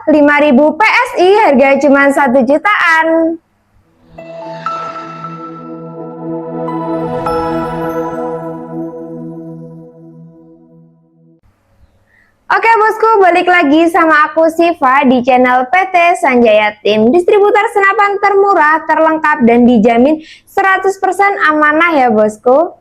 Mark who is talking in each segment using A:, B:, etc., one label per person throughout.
A: 5.000 PSI, harga cuma 1 jutaan. Oke bosku, balik lagi sama aku Siva di channel PT Sanjaya Tim, distributor senapan termurah, terlengkap, dan dijamin 100% amanah ya bosku.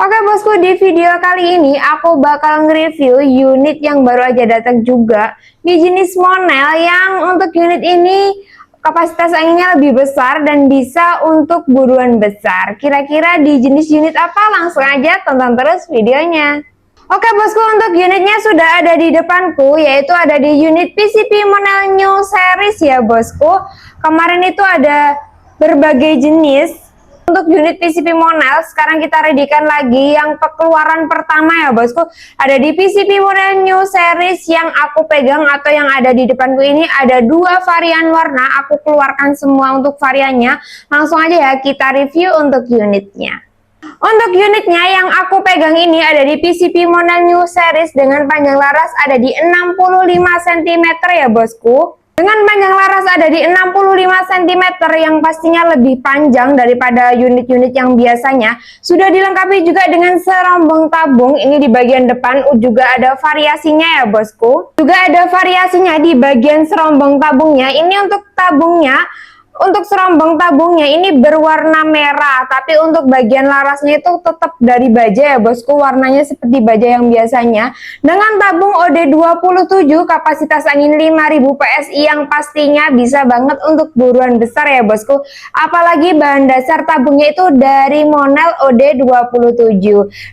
A: Oke bosku, di video kali ini aku bakal nge-review unit yang baru aja datang juga di jenis Monel, yang untuk unit ini kapasitas anginnya lebih besar dan bisa untuk buruan besar. Kira-kira di jenis unit apa? Langsung aja tonton terus videonya. Oke bosku, untuk unitnya sudah ada di depanku, yaitu ada di unit PCP Monel New Series ya bosku. Kemarin itu ada berbagai jenis. Untuk unit PCP Monel, sekarang kita readykan lagi yang keluaran pertama ya bosku. Ada di PCP Monel New Series yang aku pegang atau yang ada di depanku ini, ada 2 varian warna. Aku keluarkan semua untuk variannya. Langsung aja ya kita review untuk unitnya. Untuk unitnya yang aku pegang ini ada di PCP Monel New Series dengan panjang laras ada di 65 cm ya bosku. Dengan panjang laras ada di 65 cm yang pastinya lebih panjang daripada unit-unit yang biasanya. Sudah dilengkapi juga dengan serombong tabung. Ini di bagian depan juga ada variasinya ya bosku. Juga ada variasinya di bagian serombong tabungnya. Ini untuk tabungnya, untuk serombong tabungnya ini berwarna merah, tapi untuk bagian larasnya itu tetap dari baja ya bosku, warnanya seperti baja yang biasanya. Dengan tabung OD27, kapasitas angin 5.000 PSI yang pastinya bisa banget untuk buruan besar ya bosku. Apalagi bahan dasar tabungnya itu dari Monel OD27.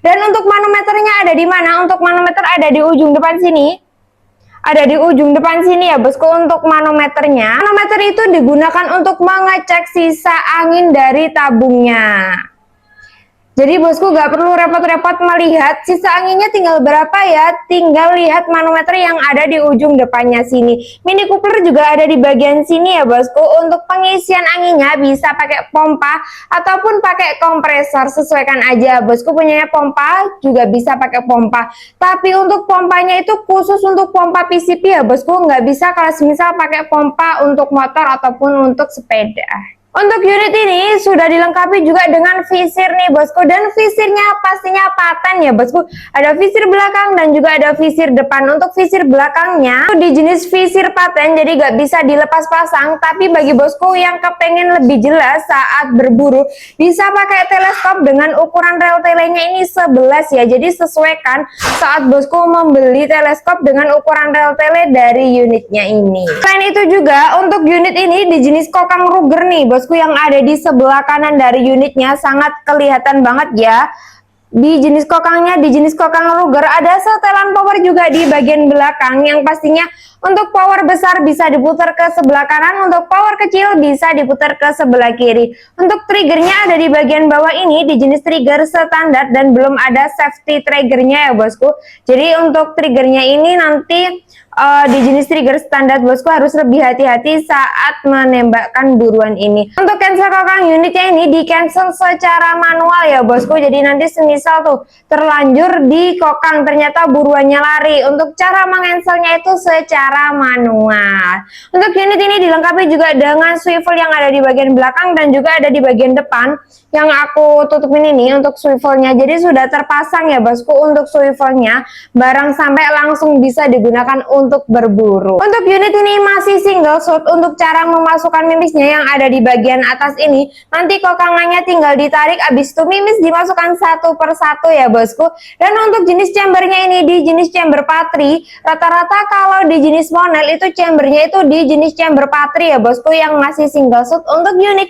A: Dan untuk manometernya ada di mana? Untuk manometer ada di ujung depan sini. Ada di ujung depan sini ya bosku untuk manometernya. Manometer itu digunakan untuk mengecek sisa angin dari tabungnya. Jadi bosku gak perlu repot-repot melihat sisa anginnya tinggal berapa ya. Tinggal lihat manometer yang ada di ujung depannya sini. Mini coupler juga ada di bagian sini ya bosku. Untuk pengisian anginnya bisa pakai pompa ataupun pakai kompresor, sesuaikan aja. Bosku punyanya pompa, juga bisa pakai pompa. Tapi untuk pompanya itu khusus untuk pompa PCP ya bosku. Nggak bisa kalau misal pakai pompa untuk motor ataupun untuk sepeda. Untuk unit ini sudah dilengkapi juga dengan visir nih bosku, dan visirnya pastinya paten ya bosku. Ada visir belakang dan juga ada visir depan. Untuk visir belakangnya di jenis visir paten, jadi gak bisa dilepas pasang. Tapi bagi bosku yang kepengen lebih jelas saat berburu, bisa pakai teleskop dengan ukuran rel telenya ini 11 ya. Jadi sesuaikan saat bosku membeli teleskop dengan ukuran rel tele dari unitnya ini. Selain itu juga untuk unit ini di jenis kokang Ruger nih bosku, yang ada di sebelah kanan dari unitnya sangat kelihatan banget ya. Di jenis kokangnya, di jenis kokang Ruger ada setelan power juga di bagian belakang, yang pastinya untuk power besar bisa diputar ke sebelah kanan, untuk power kecil bisa diputar ke sebelah kiri. Untuk triggernya ada di bagian bawah ini di jenis trigger standar dan belum ada safety triggernya ya bosku. Jadi untuk triggernya ini nanti di jenis trigger standar bosku harus lebih hati-hati saat menembakkan buruan ini. Untuk cancel kokang unitnya ini di cancel secara manual ya bosku. Jadi nanti semisal tuh terlanjur di kokang ternyata buruannya lari, untuk cara mengancelnya itu secara manual. Untuk unit ini dilengkapi juga dengan swivel yang ada di bagian belakang dan juga ada di bagian depan. Yang aku tutupin ini untuk swivelnya, jadi sudah terpasang ya bosku untuk swivelnya, barang sampai langsung bisa digunakan untuk berburu. Untuk unit ini masih single shot. Untuk cara memasukkan mimisnya yang ada di bagian atas ini, nanti kokangannya tinggal ditarik, habis itu mimis dimasukkan satu persatu ya bosku. Dan untuk jenis chambernya ini di jenis chamber patri. Rata-rata kalau di jenis Monel itu chambernya itu di jenis chamber patri ya bosku, yang masih single shot untuk unit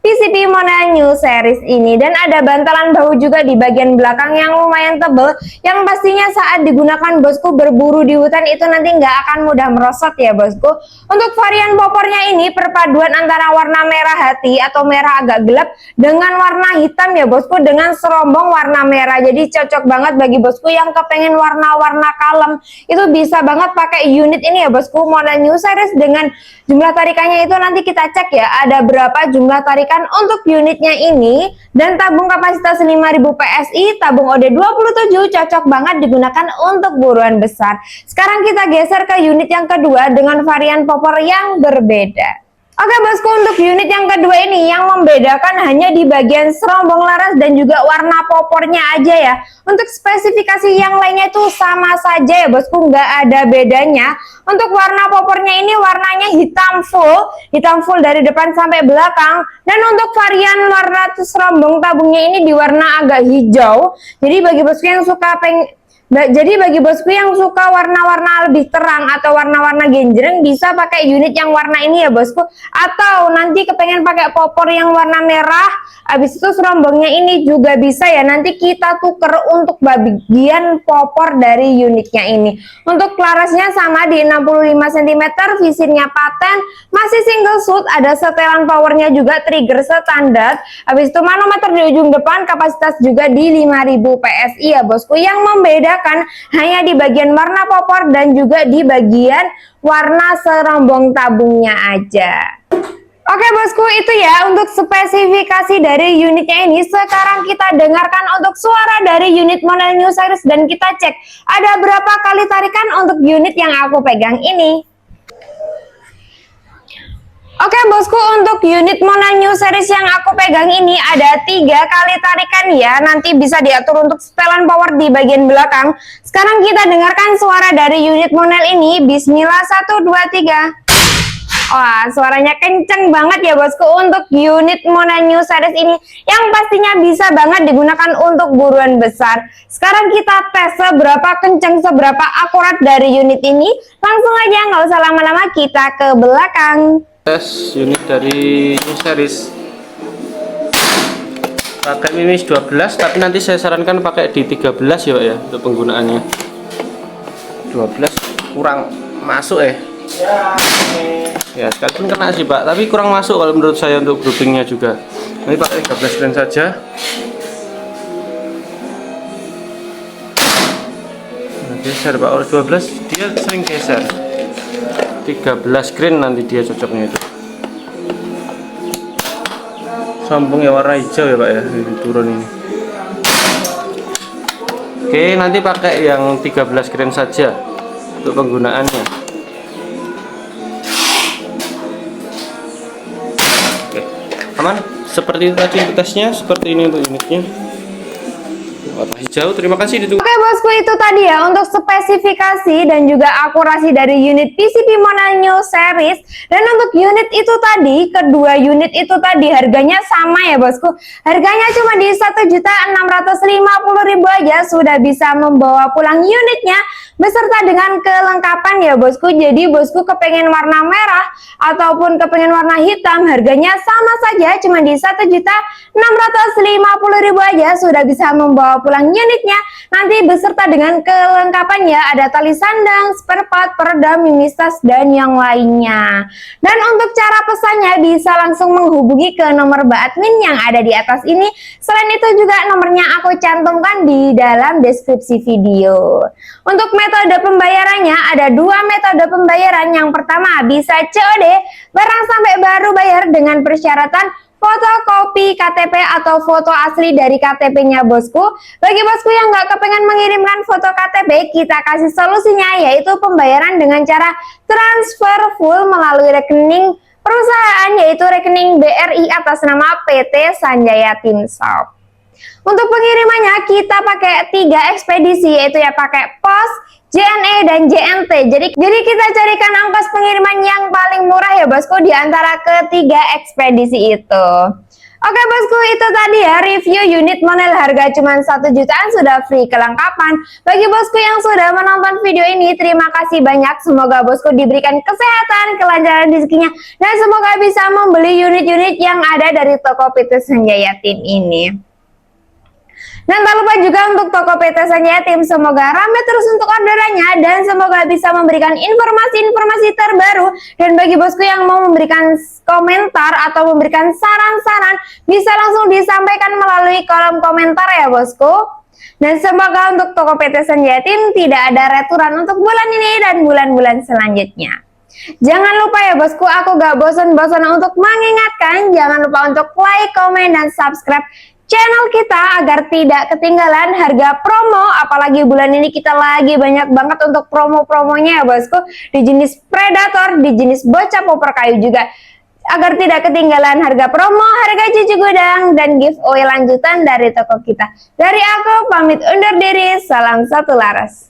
A: PCP Monel New Series ini. Dan ada bantalan bahu juga di bagian belakang yang lumayan tebal, yang pastinya saat digunakan bosku berburu di hutan itu nanti nggak akan mudah merosot ya bosku. Untuk varian popornya ini perpaduan antara warna merah hati atau merah agak gelap dengan warna hitam ya bosku, dengan serombong warna merah. Jadi cocok banget bagi bosku yang kepengen warna-warna kalem, itu bisa banget pakai unit ini ya bosku, Monel New Series. Dengan jumlah tarikannya itu nanti kita cek ya, ada berapa jumlah tarikan tarikan untuk unitnya ini, dan tabung kapasitas 5000 PSI, tabung OD27 cocok banget digunakan untuk buruan besar. Sekarang kita geser ke unit yang kedua dengan varian popor yang berbeda. Oke bosku, untuk unit yang kedua ini yang membedakan hanya di bagian serombong laras dan juga warna popornya aja ya. Untuk spesifikasi yang lainnya itu sama saja ya bosku, nggak ada bedanya. Untuk warna popornya ini warnanya hitam full dari depan sampai belakang. Dan untuk varian warna serombong tabungnya ini di warna agak hijau. Jadi bagi bosku yang suka bagi bosku yang suka warna-warna lebih terang atau warna-warna genjreng bisa pakai unit yang warna ini ya bosku. Atau nanti kepengen pakai popor yang warna merah, habis itu serombongnya ini juga bisa ya. Nanti kita tuker untuk bagian popor dari unitnya ini. Untuk larasnya sama di 65 cm, visirnya paten, masih single shoot, ada setelan powernya juga, trigger standar. Habis itu manometer di ujung depan, kapasitas juga di 5000 PSI ya bosku. Yang membedakan hanya di bagian warna popor dan juga di bagian warna serombong tabungnya aja. Oke bosku, itu ya untuk spesifikasi dari unitnya ini. Sekarang kita dengarkan untuk suara dari unit model New Series dan kita cek ada berapa kali tarikan untuk unit yang aku pegang ini. Oke bosku, untuk unit model New Series yang aku pegang ini ada 3 kali tarikan ya. Nanti bisa diatur untuk setelan power di bagian belakang. Sekarang kita dengarkan suara dari unit model ini. Bismillah, 1, 2, 3. Wah, suaranya kenceng banget ya bosku untuk unit model New Series ini, yang pastinya bisa banget digunakan untuk buruan besar. Sekarang kita tes seberapa kenceng, seberapa akurat dari unit ini. Langsung aja, nggak usah lama-lama, kita ke belakang.
B: Tes unit dari New Series pakai mimis 12, tapi nanti saya sarankan pakai di 13 ya Pak ya untuk penggunaannya. 12 kurang masuk ya, sekalipun kena sih Pak, tapi kurang masuk kalau menurut saya untuk groupingnya juga. Nanti pakai 13 grain saja. Nah, geser Pak, orang 12 dia sering geser. 13 grain nanti dia cocoknya itu. Sambungnya warna hijau ya Pak ya, ini turun ini. Oke, nanti pakai yang 13 grain saja untuk penggunaannya. Oke, aman. Seperti itu tadi tesnya, seperti ini untuk unitnya. Warna hijau, terima kasih ditunggu.
A: Oke bosku, itu tadi ya untuk spesifikasi dan juga akurasi dari unit PCB model New Series. Dan untuk unit itu tadi, kedua unit itu tadi harganya sama ya bosku. Harganya cuma di 1.650.000 aja sudah bisa membawa pulang unitnya beserta dengan kelengkapan ya bosku. Jadi bosku kepengen warna merah ataupun kepengen warna hitam, harganya sama saja cuma di 1.650.000 aja sudah bisa membawa pulang unitnya. Nanti beserta dengan kelengkapan ya, ada tali sandang, spare part, peredam, mimis tas, dan yang lainnya. Dan untuk cara pesannya bisa langsung menghubungi ke nomor Mbak Admin yang ada di atas ini. Selain itu juga nomornya aku cantumkan di dalam deskripsi video. Untuk metode pembayarannya ada 2 metode pembayaran. Yang pertama bisa COD, barang sampai baru bayar dengan persyaratan fotokopi KTP atau foto asli dari KTP-nya bosku. Bagi bosku yang nggak kepengen mengirimkan foto KTP, kita kasih solusinya, yaitu pembayaran dengan cara transfer full melalui rekening perusahaan, yaitu rekening BRI atas nama PT Sanjaya Tim Shop. Untuk pengirimannya kita pakai 3 ekspedisi, yaitu ya pakai pos, JNE dan JNT. Jadi kita carikan ongkos pengiriman yang paling murah ya bosku di antara ketiga ekspedisi itu. Oke bosku, itu tadi ya review unit model harga cuma 1 jutaan sudah free kelengkapan. Bagi bosku yang sudah menonton video ini, terima kasih banyak. Semoga bosku diberikan kesehatan, kelancaran rezekinya, dan semoga bisa membeli unit-unit yang ada dari toko PT Sanjaya Tim ini. Dan tak lupa juga untuk toko PT Sanjaya Tim, semoga ramai terus untuk orderannya dan semoga bisa memberikan informasi-informasi terbaru. Dan bagi bosku yang mau memberikan komentar atau memberikan saran-saran, bisa langsung disampaikan melalui kolom komentar ya bosku. Dan semoga untuk toko PT Sanjaya Tim tidak ada returan untuk bulan ini dan bulan-bulan selanjutnya. Jangan lupa ya bosku, aku gak bosan-bosan untuk mengingatkan, jangan lupa untuk like, komen, dan subscribe channel kita agar tidak ketinggalan harga promo. Apalagi bulan ini kita lagi banyak banget untuk promo-promonya ya bosku, di jenis Predator, di jenis bocah popper kayu juga. Agar tidak ketinggalan harga promo, harga cuci gudang, dan giveaway lanjutan dari toko kita. Dari aku pamit undur diri, salam satu laras.